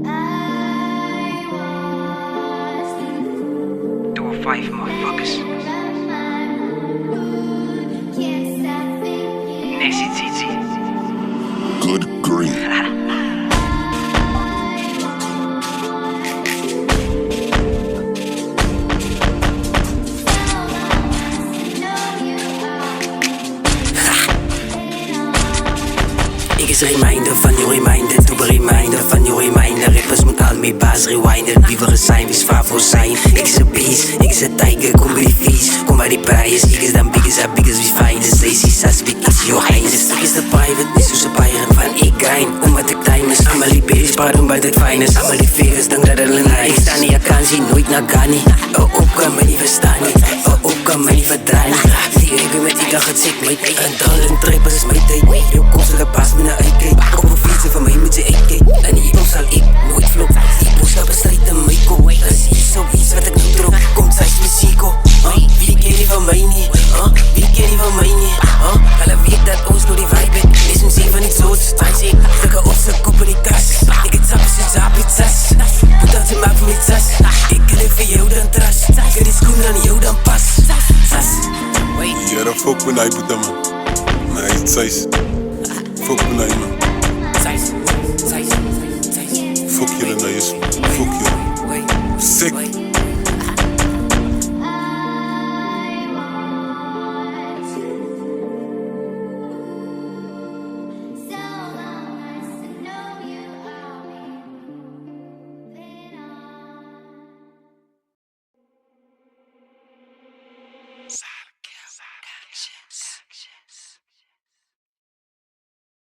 205 motherfuckers. Nessie TT. Good grief. Ik is reminder van je reminder, doe een reminder van je reminder. Rappers moet al mee baas rewinden, wie we zijn, wie voor zijn. Ik is een beast, ik is een tiger, kom bij die vies. Kom bij die prijs, ik is dan biggest, biggest wie fijn. De Stacy says, big is your highness. Ik is de private, niet zo'n pirate van ik gein. Omdat ik time is, Amelie bitch, pardon bij het finest. Amelie figures, dank dat er een lijn. Ik sta niet, ik kan zien, nooit naar Ghani. Oh, op kan me niet verstaan niet, oh, op kan me niet verdraaien. Die ik met die dag het zit, mate. Een dollar trippers is mijn date. Je komt ze pas met een AK. Op een fietsen van mij met je AK. En hierom zal ik nooit vlog. Die boodschap bestrijdt een Michael. Dat is hier zoiets wat ik nu drop. Komt zij muzieko. Wie ken die van mij niet? Wie ken die van mij niet? Alle weet dat ons door die vibe is. Is hem zeven niet zo te staan. Stukken op zijn kop in die tas. Ik het zappen zit zaap pizzas. Moet dat ze maken met sas. Ik ken het voor jou dan tras. Ik ken die schoen aan jou dan pas. Sas. Ja, dan fuck me na, puta man. Nee, het is fuck me na, man.